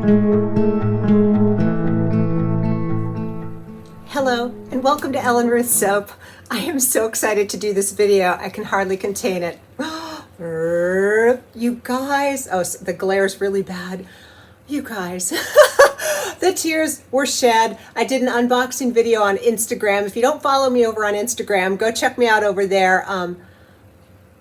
Hello and welcome to Ruth Soap. I am so excited to do this video. I can hardly contain it. You guys, oh, the glare is really bad. You guys, the tears were shed. I did an unboxing video on Instagram. If you don't follow me over on Instagram, go check me out over there.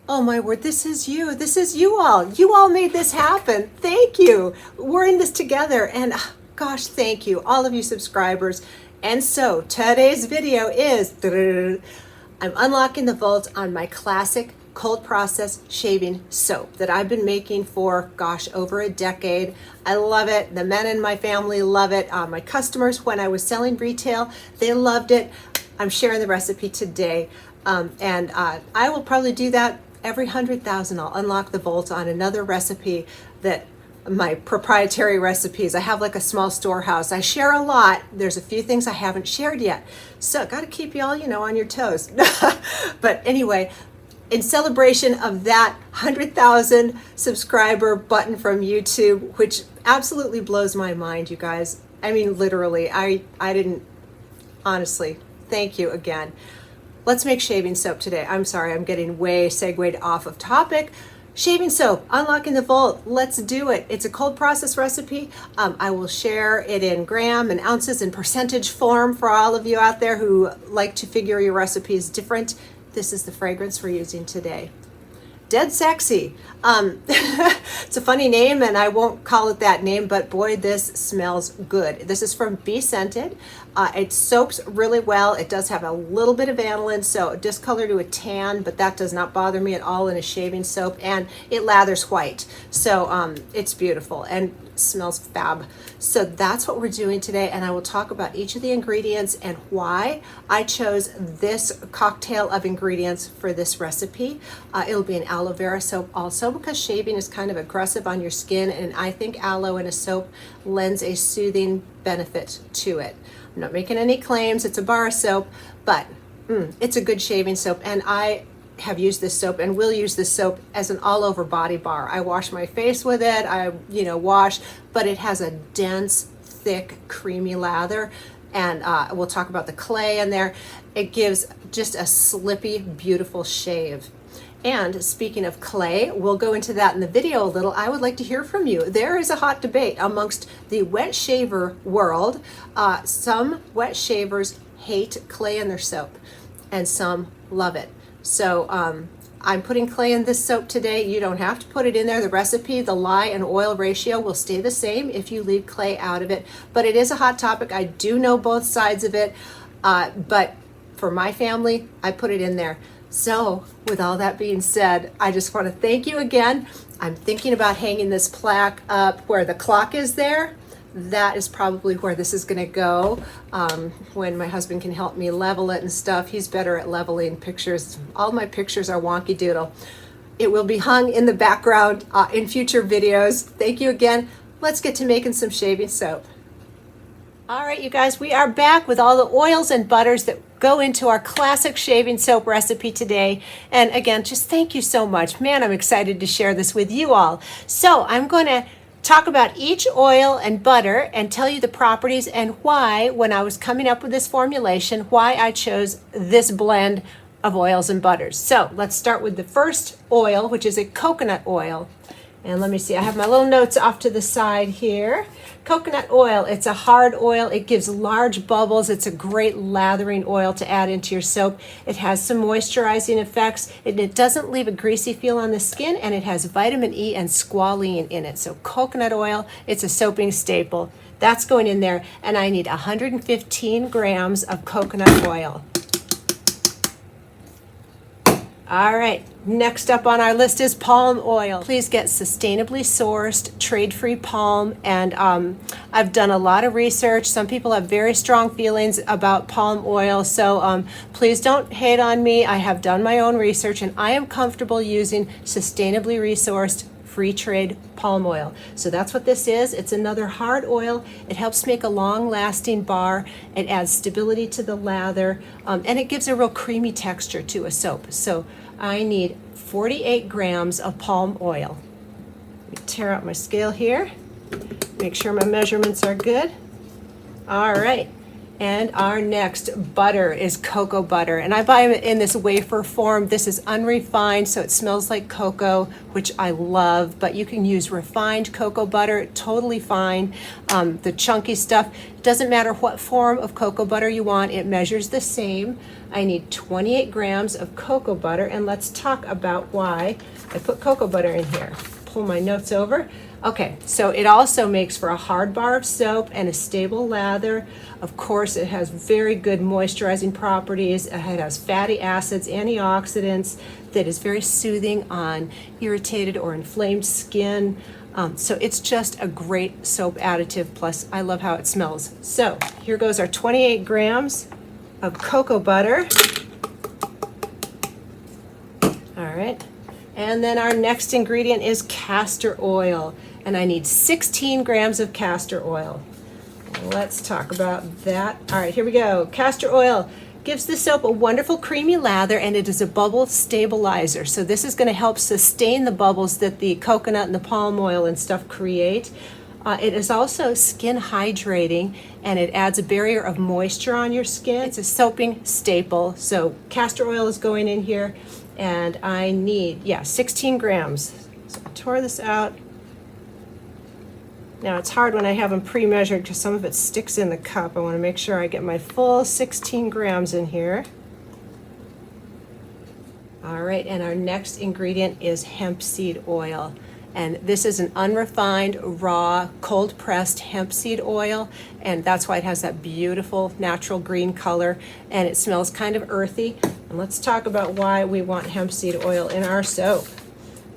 Oh my word, this is you. This is you all. You all made this happen. Thank you. We're in this together. And gosh, thank you, all of you subscribers. And so today's video is, I'm unlocking the vault on my classic cold process shaving soap that I've been making for, gosh, over a decade. I love it. The men in my family love it. My customers, when I was selling retail, they loved it. I'm sharing the recipe today. And I will probably do that every 100,000. I'll unlock the vault on another recipe that my proprietary recipes. I have like a small storehouse. I share a lot. There's a few things I haven't shared yet. So got to keep y'all, on your toes. But anyway, in celebration of that 100,000 subscriber button from YouTube, which absolutely blows my mind, you guys. I mean, literally, I didn't, honestly, thank you again. Let's make shaving soap today. I'm sorry, I'm getting way segued off of topic. Shaving soap, unlocking the vault, let's do it. It's a cold process recipe. I will share it in gram and ounces and percentage form for all of you out there who like to figure your recipes different. This is the fragrance we're using today. Dead Sexy. It's a funny name and I won't call it that name, but boy, this smells good. This is from Be Scented. It soaps really well. It does have a little bit of aniline, so discolor to a tan, but that does not bother me at all in a shaving soap, and it lathers white. So it's beautiful and smells fab. So that's what we're doing today, and I will talk about each of the ingredients and why I chose this cocktail of ingredients for this recipe. It'll be an aloe vera soap also because shaving is kind of aggressive on your skin, and I think aloe in a soap lends a soothing benefit to it. I'm not making any claims, it's a bar soap, but it's a good shaving soap, and I have used this soap and will use this soap as an all over body bar. I wash my face with it, I wash, but it has a dense, thick, creamy lather, and we'll talk about the clay in there. It gives just a slippy, beautiful shave. And speaking of clay, we'll go into that in the video a little. I would like to hear from you. There is a hot debate amongst the wet shaver world. Some wet shavers hate clay in their soap, and some love it. So I'm putting clay in this soap today. You don't have to put it in there. The recipe, the lye and oil ratio will stay the same if you leave clay out of it. But it is a hot topic. I do know both sides of it. But for my family, I put it in there. So with all that being said, I just want to thank you again. I'm thinking about hanging this plaque up where the clock is there. That is probably where this is going to go when my husband can help me level it and stuff. He's better at leveling pictures. All my pictures are wonky doodle. It will be hung in the background in future videos. Thank you again. Let's get to making some shaving soap. All right, you guys, we are back with all the oils and butters that go into our classic shaving soap recipe today. And again, just thank you so much. Man, I'm excited to share this with you all. So I'm going to talk about each oil and butter and tell you the properties and why, when I was coming up with this formulation, why I chose this blend of oils and butters. So let's start with the first oil, which is a coconut oil. And let me see, I have my little notes off to the side here. Coconut oil, it's a hard oil. It gives large bubbles. It's a great lathering oil to add into your soap. It has some moisturizing effects. It doesn't leave a greasy feel on the skin, and it has vitamin E and squalene in it. So coconut oil, it's a soaping staple. That's going in there, and I need 115 grams of coconut oil. All right, next up on our list is palm oil. Please get sustainably sourced, trade-free palm, and I've done a lot of research. Some people have very strong feelings about palm oil, so please don't hate on me. I have done my own research, and I am comfortable using sustainably resourced free trade palm oil. So that's what this is. It's another hard oil. It helps make a long-lasting bar. It adds stability to the lather, and it gives a real creamy texture to a soap. So I need 48 grams of palm oil. Let me tear out my scale here. Make sure my measurements are good. All right. And our next butter is cocoa butter. And I buy them in this wafer form. This is unrefined, so it smells like cocoa, which I love. But you can use refined cocoa butter, totally fine. The chunky stuff, it doesn't matter what form of cocoa butter you want, it measures the same. I need 28 grams of cocoa butter, and let's talk about why I put cocoa butter in here. Pull my notes over. Okay, so it also makes for a hard bar of soap and a stable lather. Of course, it has very good moisturizing properties. It has fatty acids, antioxidants that is very soothing on irritated or inflamed skin. So it's just a great soap additive, plus I love how it smells. So here goes our 28 grams of cocoa butter. All right, and then our next ingredient is castor oil. And I need 16 grams of castor oil. Let's talk about that. All right, here we go. Castor oil gives the soap a wonderful creamy lather, and it is a bubble stabilizer. So this is going to help sustain the bubbles that the coconut and the palm oil and stuff create. It is also skin hydrating, and it adds a barrier of moisture on your skin. It's a soaping staple. So castor oil is going in here, and I need, 16 grams. So I tore this out. Now it's hard when I have them pre-measured because some of it sticks in the cup. I want to make sure I get my full 16 grams in here. All right, and our next ingredient is hemp seed oil. And this is an unrefined, raw, cold-pressed hemp seed oil, and that's why it has that beautiful natural green color, and it smells kind of earthy. And let's talk about why we want hemp seed oil in our soap.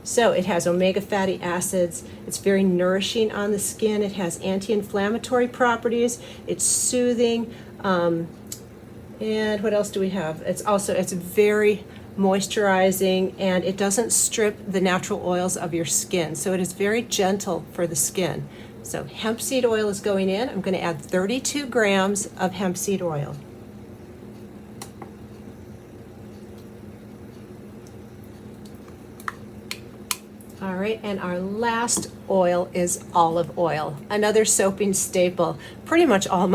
So it has omega fatty acids. It's very nourishing on the skin. It has anti-inflammatory properties. It's soothing. And what else do we have? It's very moisturizing, and it doesn't strip the natural oils of your skin. So it is very gentle for the skin. So hemp seed oil is going in. I'm going to add 32 grams of hemp seed oil. All right, and our last oil is olive oil, another soaping staple. Pretty much all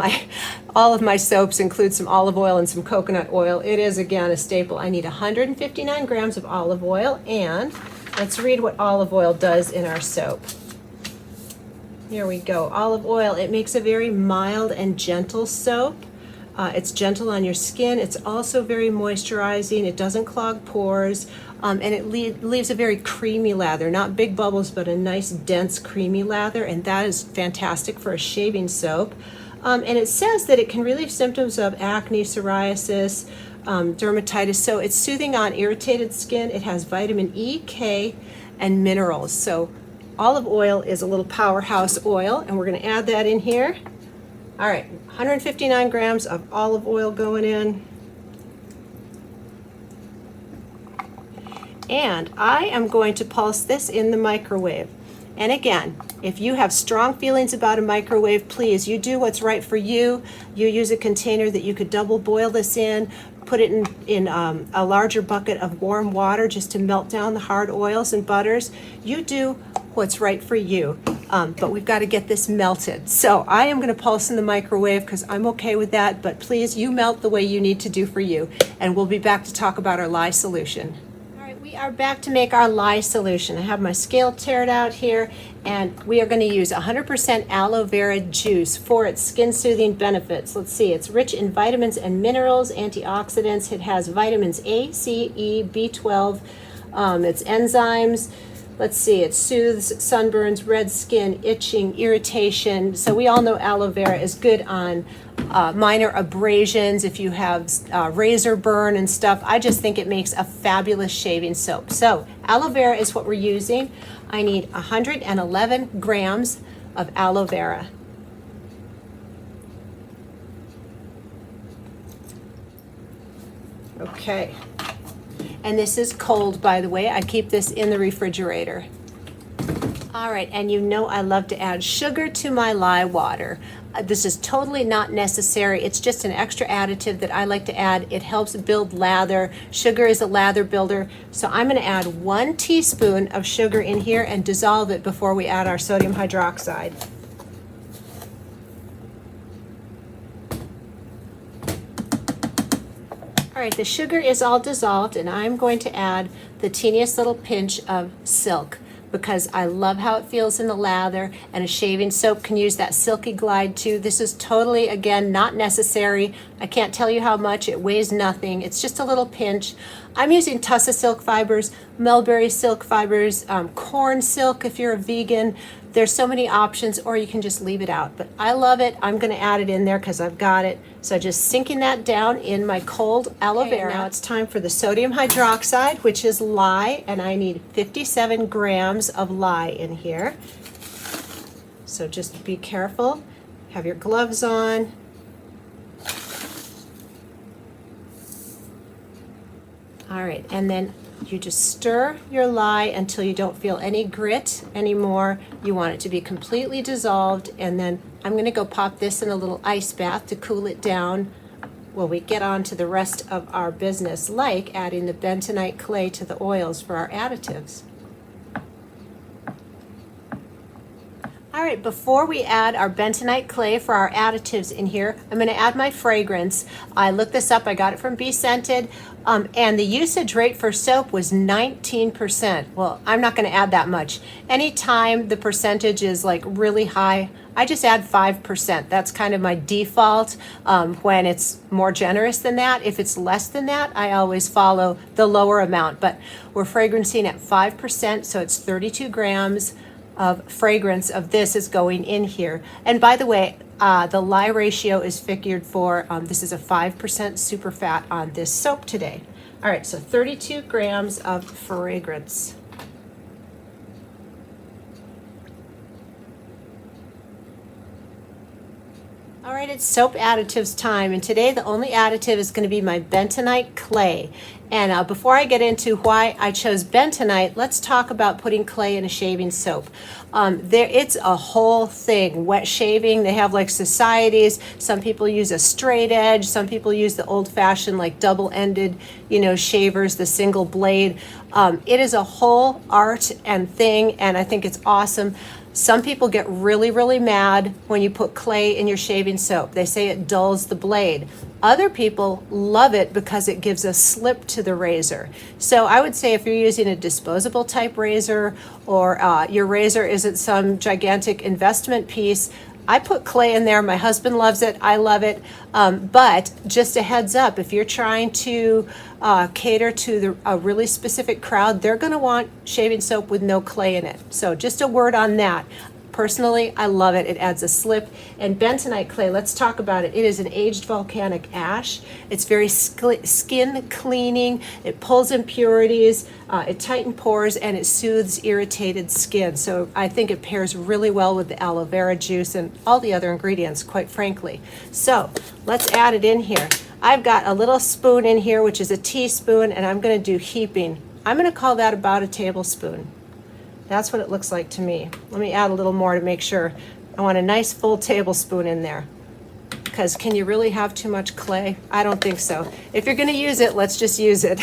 of my soaps include some olive oil and some coconut oil. It is, again, a staple. I need 159 grams of olive oil, and let's read what olive oil does in our soap. Here we go. Olive oil, it makes a very mild and gentle soap. It's gentle on your skin. It's also very moisturizing. It doesn't clog pores. And it leaves a very creamy lather, not big bubbles, but a nice, dense, creamy lather. And that is fantastic for a shaving soap. And it says that it can relieve symptoms of acne, psoriasis, dermatitis. So it's soothing on irritated skin. It has vitamin E, K, and minerals. So olive oil is a little powerhouse oil, and we're going to add that in here. All right, 159 grams of olive oil going in. And I am going to pulse this in the microwave. And again, if you have strong feelings about a microwave, please, you do what's right for you. You use a container that you could double boil this in, put it in a larger bucket of warm water just to melt down the hard oils and butters. You do what's right for you. But we've got to get this melted. So I am going to pulse in the microwave because I'm okay with that, but please, you melt the way you need to do for you. And we'll be back to talk about our lye solution. All right, we are back to make our lye solution. I have my scale tared out here, and we are going to use 100% aloe vera juice for its skin soothing benefits. Let's see, it's rich in vitamins and minerals, antioxidants. It has vitamins A, C, E, B12, it's enzymes. Let's see, it soothes sunburns, red skin, itching, irritation. So we all know aloe vera is good on minor abrasions, if you have razor burn and stuff. I just think it makes a fabulous shaving soap. So aloe vera is what we're using. I need 111 grams of aloe vera. Okay. And this is cold, by the way. I keep this in the refrigerator. All right, and you know I love to add sugar to my lye water. This is totally not necessary. It's just an extra additive that I like to add. It helps build lather. Sugar is a lather builder. So I'm going to add 1 teaspoon of sugar in here and dissolve it before we add our sodium hydroxide. All right, the sugar is all dissolved, and I'm going to add the teeniest little pinch of silk because I love how it feels in the lather, and a shaving soap can use that silky glide too. This is totally, again, not necessary. I can't tell you how much. It weighs nothing. It's just a little pinch. I'm using Tussa silk fibers, mulberry silk fibers, corn silk if you're a vegan. There's so many options, or you can just leave it out. But I love it. I'm going to add it in there because I've got it. So just sinking that down in my cold aloe vera. Now it's time for the sodium hydroxide, which is lye, and I need 57 grams of lye in here. So just be careful. Have your gloves on. All right, and then you just stir your lye until you don't feel any grit anymore. You want it to be completely dissolved, and then I'm going to go pop this in a little ice bath to cool it down while we get on to the rest of our business, like adding the bentonite clay to the oils for our additives. All right, before we add our bentonite clay for our additives in here, I'm going to add my fragrance. I looked this up. I got it from Be Scented, and the usage rate for soap was 19%. Well, I'm not going to add that much. Anytime the percentage is like really high, I just add 5%. That's kind of my default when it's more generous than that. If it's less than that, I always follow the lower amount. But we're fragrancing at 5%, so it's 32 grams of fragrance of this is going in here. And by the way, the lye ratio is figured for, this is a 5% super fat on this soap today. All right, so 32 grams of fragrance. All right, it's soap additives time, and today the only additive is going to be my bentonite clay. And before I get into why I chose bentonite, let's talk about putting clay in a shaving soap. It's a whole thing. Wet shaving, they have like societies. Some people use a straight edge. Some people use the old-fashioned like double-ended, shavers, the single blade. It is a whole art and thing, and I think it's awesome. Some people get really, really mad when you put clay in your shaving soap. They say it dulls the blade. Other people love it because it gives a slip to the razor. So I would say if you're using a disposable type razor, or your razor isn't some gigantic investment piece, I put clay in there. My husband loves it. I love it. But just a heads up, if you're trying to cater to a really specific crowd, they're going to want shaving soap with no clay in it. So just a word on that. Personally, I love it. It adds a slip. And bentonite clay, let's talk about it. It is an aged volcanic ash. It's very skin cleaning. It pulls impurities. It tightens pores, and it soothes irritated skin. So I think it pairs really well with the aloe vera juice and all the other ingredients, quite frankly. So let's add it in here. I've got a little spoon in here, which is a teaspoon, and I'm going to do heaping. I'm going to call that about a tablespoon. That's what it looks like to me. Let me add a little more to make sure. I want a nice full tablespoon in there. Because can you really have too much clay? I don't think so. If you're going to use it, let's just use it.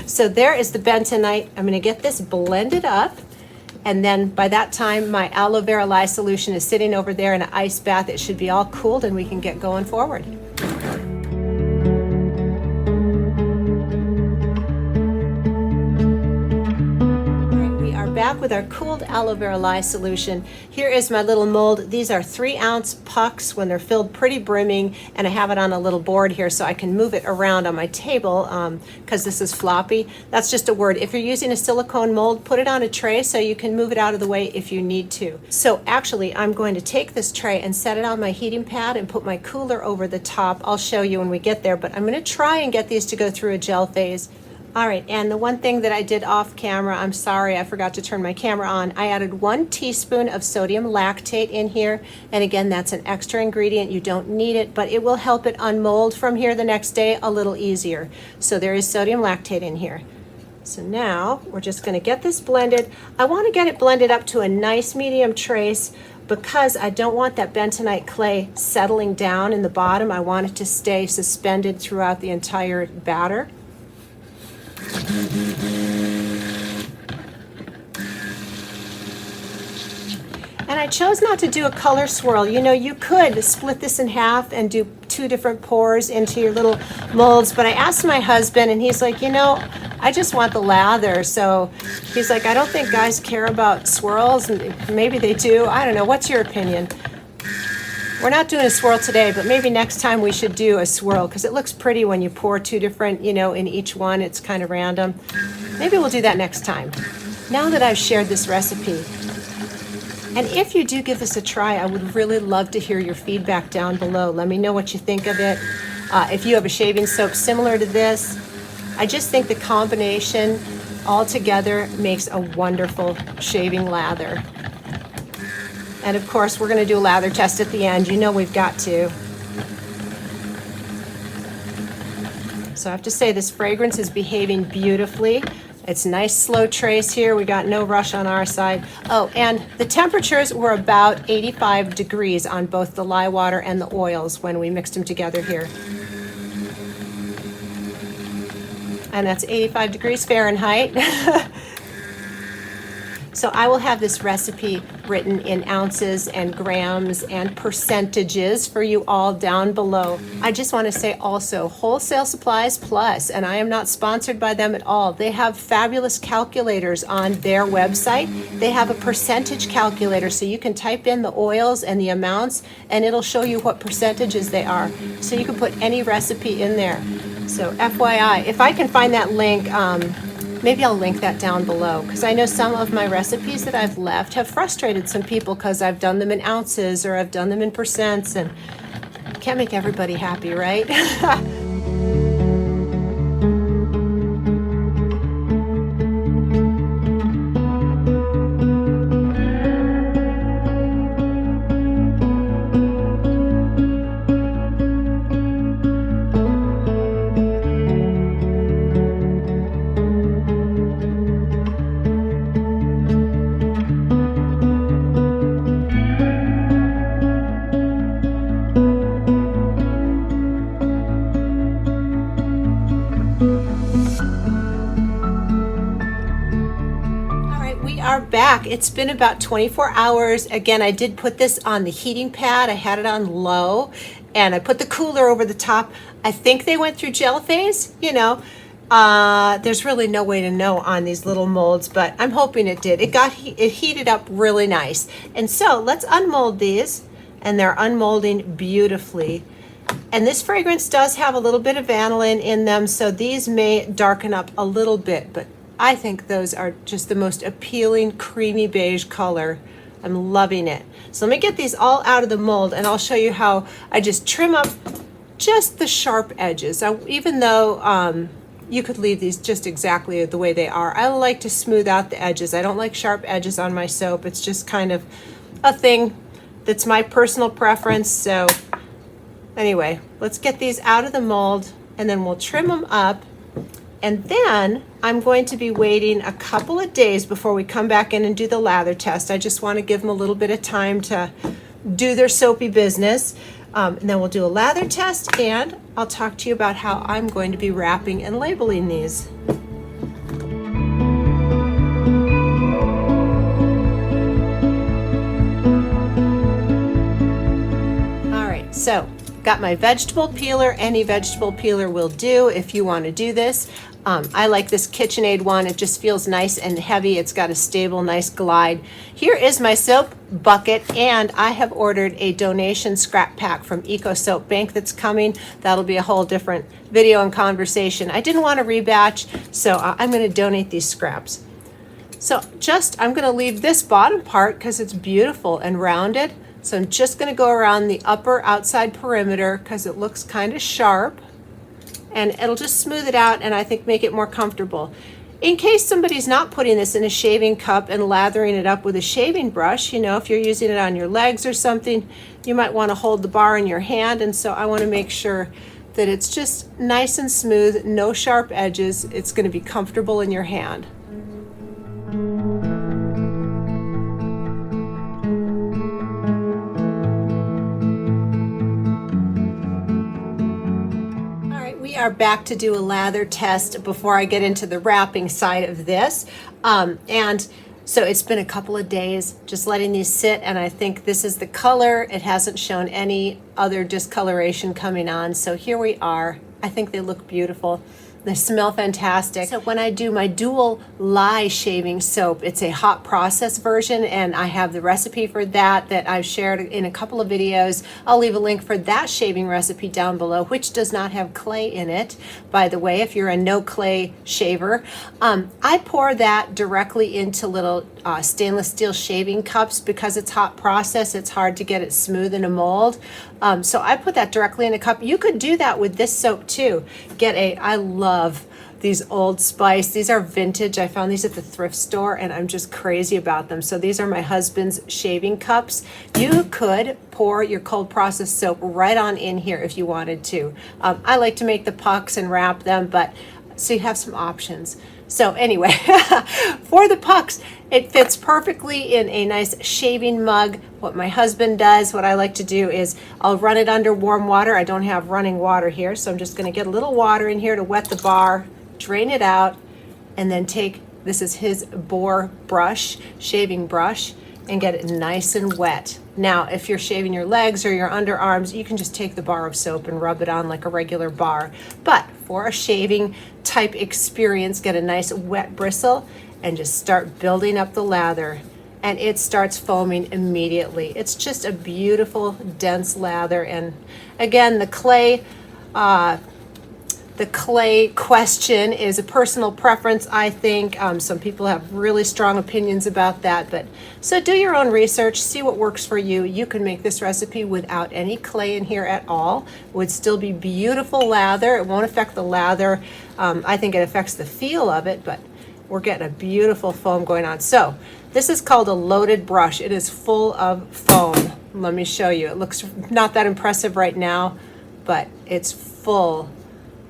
So there is the bentonite. I'm going to get this blended up. And then by that time, my aloe vera lye solution is sitting over there in an ice bath. It should be all cooled, and we can get going forward. Back with our cooled aloe vera lye solution. Here is my little mold. These are 3-ounce pucks when they're filled pretty brimming, and I have it on a little board here so I can move it around on my table because this is floppy. That's just a word. If you're using a silicone mold, put it on a tray so you can move it out of the way if you need to. So actually, I'm going to take this tray and set it on my heating pad and put my cooler over the top. I'll show you when we get there, but I'm going to try and get these to go through a gel phase. All right, and the one thing that I did off camera, I'm sorry, I forgot to turn my camera on. I added 1 teaspoon of sodium lactate in here. And again, that's an extra ingredient. You don't need it, but it will help it unmold from here the next day a little easier. So there is sodium lactate in here. So now we're just gonna get this blended. I wanna get it blended up to a nice medium trace because I don't want that bentonite clay settling down in the bottom. I want it to stay suspended throughout the entire batter. And I chose not to do a color swirl. You could split this in half and do 2 different pours into your little molds. But I asked my husband, and he's like, you know, I just want the lather. So he's like, I don't think guys care about swirls, and maybe they do. I don't know. What's your opinion? We're not doing a swirl today, but maybe next time we should do a swirl, because it looks pretty when you pour 2 different, you know, in each one. It's kind of random. Maybe we'll do that next time. Now that I've shared this recipe, and if you do give this a try, I would really love to hear your feedback down below. Let me know what you think of it. If you have a shaving soap similar to this, I just think the combination all together makes a wonderful shaving lather. And of course, we're going to do a lather test at the end. You know we've got to. So I have to say, this fragrance is behaving beautifully. It's nice slow trace here. We got no rush on our side. Oh, and the temperatures were about 85 degrees on both the lye water and the oils when we mixed them together here. And that's 85 degrees Fahrenheit. So I will have this recipe written in ounces and grams and percentages for you all down below. I just want to say also, Wholesale Supplies Plus, and I am not sponsored by them at all. They have fabulous calculators on their website. They have a percentage calculator, so you can type in the oils and the amounts, and it'll show you what percentages they are. So you can put any recipe in there. So FYI, if I can find that link, maybe I'll link that down below, because I know some of my recipes that I've left have frustrated some people because I've done them in ounces or I've done them in percents, and can't make everybody happy, right? Back. It's been about 24 hours. Again, I did put this on the heating pad. I had it on low, and I put the cooler over the top. I think they went through gel phase, you know. There's really no way to know on these little molds, but I'm hoping it did. It heated up really nice. And so let's unmold these, and they're unmolding beautifully. And this fragrance does have a little bit of vanillin in them, so these may darken up a little bit, but I think those are just the most appealing creamy beige color. I'm loving it. So let me get these all out of the mold, and I'll show you how I just trim up just the sharp edges. Even though you could leave these just exactly the way they are, I like to smooth out the edges. I don't like sharp edges on my soap. It's just kind of a thing that's my personal preference. So anyway, let's get these out of the mold, and then we'll trim them up. And then I'm going to be waiting a couple of days before we come back in and do the lather test. I just want to give them a little bit of time to do their soapy business. And then we'll do a lather test, and I'll talk to you about how I'm going to be wrapping and labeling these. All right, so got my vegetable peeler. Any vegetable peeler will do if you want to do this. I like this KitchenAid one. It just feels nice and heavy. It's got a stable, nice glide. Here is my soap bucket, and I have ordered a donation scrap pack from Eco Soap Bank that's coming. That'll be a whole different video and conversation. I didn't want to rebatch, so I'm going to donate these scraps. So I'm going to leave this bottom part because it's beautiful and rounded. So I'm just going to go around the upper outside perimeter because it looks kind of sharp, and it'll just smooth it out and I think make it more comfortable. In case somebody's not putting this in a shaving cup and lathering it up with a shaving brush, you know, if you're using it on your legs or something, you might want to hold the bar in your hand, and so I want to make sure that it's just nice and smooth, no sharp edges. It's going to be comfortable in your hand. Are back to do a lather test before I get into the wrapping side of this. And So it's been a couple of days just letting these sit, and I think this is the color. It hasn't shown any other discoloration coming on. So here we are. I think they look beautiful. They smell fantastic. So when I do my dual lye shaving soap, it's a hot process version, and I have the recipe for that I've shared in a couple of videos. I'll leave a link for that shaving recipe down below, which does not have clay in it, by the way, if you're a no clay shaver. I pour that directly into little stainless steel shaving cups. Because it's hot process, it's hard to get it smooth in a mold. So I put that directly in a cup. You could do that with this soap too. I love these Old Spice. These are vintage. I found these at the thrift store and I'm just crazy about them. So these are my husband's shaving cups. You could pour your cold process soap right on in here if you wanted to. I like to make the pucks and wrap them, but so you have some options. So anyway, for the pucks, it fits perfectly in a nice shaving mug. What my husband does, what I like to do is I'll run it under warm water. I don't have running water here, so I'm just going to get a little water in here to wet the bar, drain it out, and then this is his boar brush, shaving brush, and get it nice and wet. Now, if you're shaving your legs or your underarms, you can just take the bar of soap and rub it on like a regular bar. But for a shaving type experience, get a nice wet bristle and just start building up the lather. And it starts foaming immediately. It's just a beautiful, dense lather. And again, the clay question is a personal preference, I think. Some people have really strong opinions about that. But so do your own research, see what works for you. You can make this recipe without any clay in here at all. It would still be beautiful lather. It won't affect the lather. I think it affects the feel of it, but we're getting a beautiful foam going on. So this is called a loaded brush. It is full of foam. Let me show you. It looks not that impressive right now, but it's full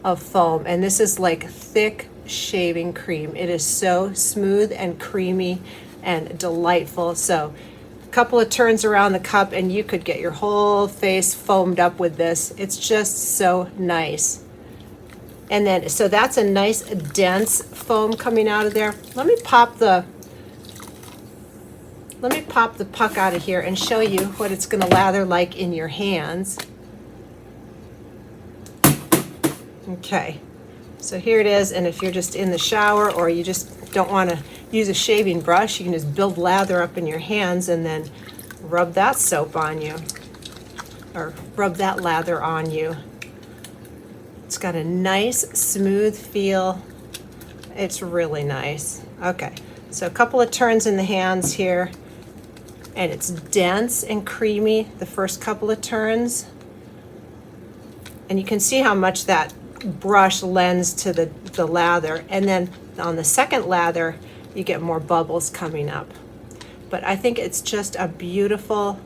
of foam, and this is like thick shaving cream. It is so smooth and creamy and delightful. So a couple of turns around the cup and you could get your whole face foamed up with this. It's just so nice. And then so that's a nice dense foam coming out of there. Let me pop the puck out of here and show you what it's going to lather like in your hands. Okay, so here it is, and if you're just in the shower or you just don't want to use a shaving brush, you can just build lather up in your hands and then rub that soap on you, or rub that lather on you. It's got a nice smooth feel. It's really nice. Okay, so a couple of turns in the hands here, and it's dense and creamy the first couple of turns. And you can see how much that brush lends to the lather, and then on the second lather you get more bubbles coming up. But I think it's just a beautiful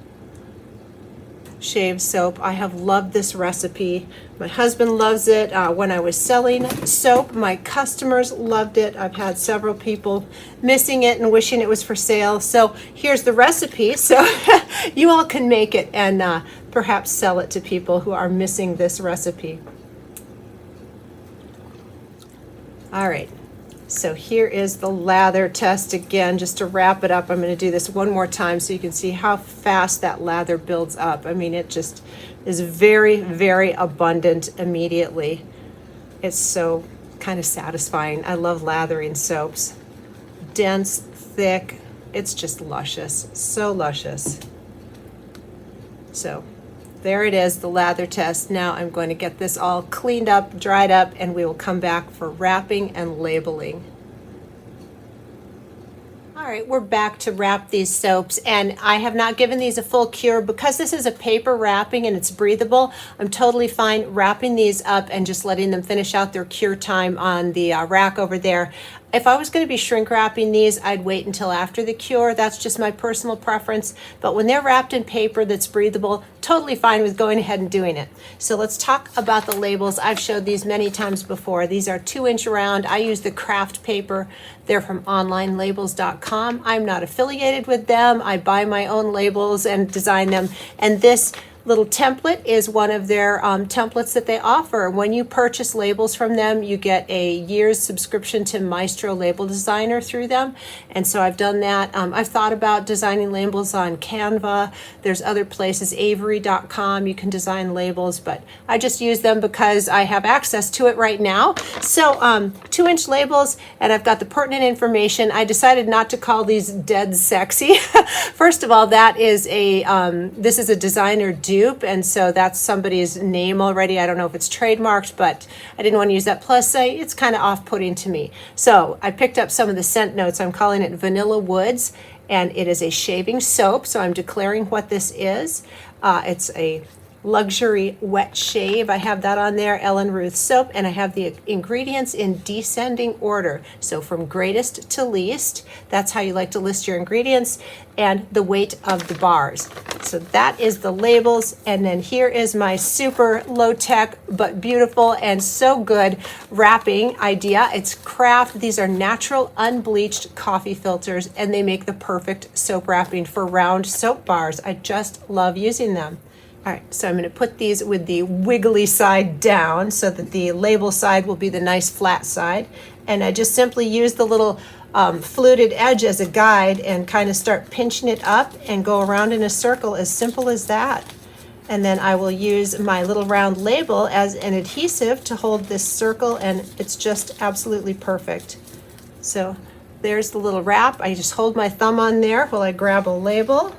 shave soap. I have loved this recipe. My husband loves it. When I was selling soap, my customers loved it. I've had several people missing it and wishing it was for sale. So here's the recipe, so you all can make it and perhaps sell it to people who are missing this recipe. All right, so here is the lather test again. Just to wrap it up, I'm going to do this one more time so you can see how fast that lather builds up. I mean, it just is very, very abundant immediately. It's so kind of satisfying. I love lathering soaps. Dense, thick, it's just luscious, so luscious. So there it is, the lather test. Now I'm going to get this all cleaned up, dried up, and we will come back for wrapping and labeling. All right, we're back to wrap these soaps, and I have not given these a full cure because this is a paper wrapping and it's breathable. I'm totally fine wrapping these up and just letting them finish out their cure time on the rack over there. If I was going to be shrink wrapping these, I'd wait until after the cure. That's just my personal preference. But when they're wrapped in paper that's breathable, totally fine with going ahead and doing it. So let's talk about the labels. I've showed these many times before. These are 2-inch round. I use the craft paper. They're from onlinelabels.com. I'm not affiliated with them. I buy my own labels and design them. And this little template is one of their templates that they offer. When you purchase labels from them, you get a year's subscription to Maestro Label Designer through them. And so I've done that. I've thought about designing labels on Canva. There's other places, Avery.com, you can design labels, but I just use them because I have access to it right now. So 2-inch labels, and I've got the pertinent information. I decided not to call these dead sexy. First of all, that is this is a designer dupe, and so that's somebody's name already. I don't know if it's trademarked, but I didn't want to use that. Plus, it's kind of off-putting to me. So I picked up some of the scent notes. I'm calling it Vanilla Woods, and it is a shaving soap, so I'm declaring what this is. It's a luxury wet shave. I have that on there, Ellen Ruth soap, and I have the ingredients in descending order. So from greatest to least, that's how you like to list your ingredients, and the weight of the bars. So that is the labels, and then here is my super low-tech but beautiful and so good wrapping idea. It's craft. These are natural unbleached coffee filters, and they make the perfect soap wrapping for round soap bars. I just love using them. All right, so I'm going to put these with the wiggly side down so that the label side will be the nice flat side. And I just simply use the little fluted edge as a guide and kind of start pinching it up and go around in a circle, as simple as that. And then I will use my little round label as an adhesive to hold this circle, and it's just absolutely perfect. So there's the little wrap. I just hold my thumb on there while I grab a label.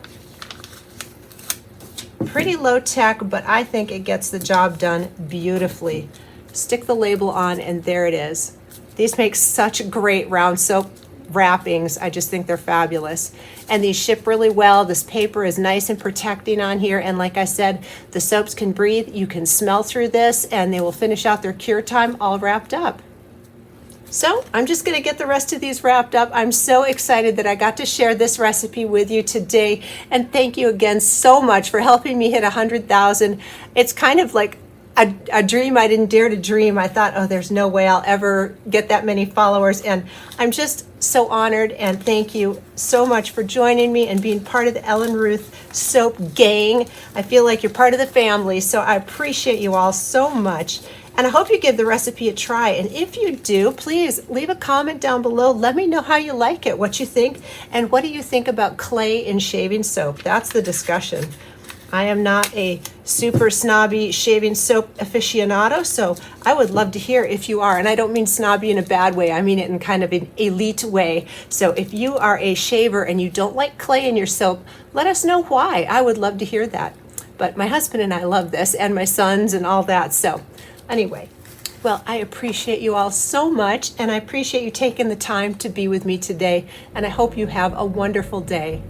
Pretty low tech, but I think it gets the job done beautifully. Stick the label on, and there it is. These make such great round soap wrappings. I just think they're fabulous. And these ship really well. This paper is nice and protecting on here. And like I said, the soaps can breathe. You can smell through this, and they will finish out their cure time all wrapped up. So I'm just going to get the rest of these wrapped up. I'm so excited that I got to share this recipe with you today. And thank you again so much for helping me hit 100,000. It's kind of like a dream I didn't dare to dream. I thought, oh, there's no way I'll ever get that many followers. And I'm just so honored, and thank you so much for joining me and being part of the Ellen Ruth Soap gang. I feel like you're part of the family, so I appreciate you all so much. And I hope you give the recipe a try. And if you do, please leave a comment down below. Let me know how you like it, what you think, and what do you think about clay in shaving soap? That's the discussion. I am not a super snobby shaving soap aficionado, so I would love to hear if you are. And I don't mean snobby in a bad way. I mean it in kind of an elite way. So if you are a shaver and you don't like clay in your soap, let us know why. I would love to hear that. But my husband and I love this, and my sons and all that. So anyway, well, I appreciate you all so much, and I appreciate you taking the time to be with me today, and I hope you have a wonderful day.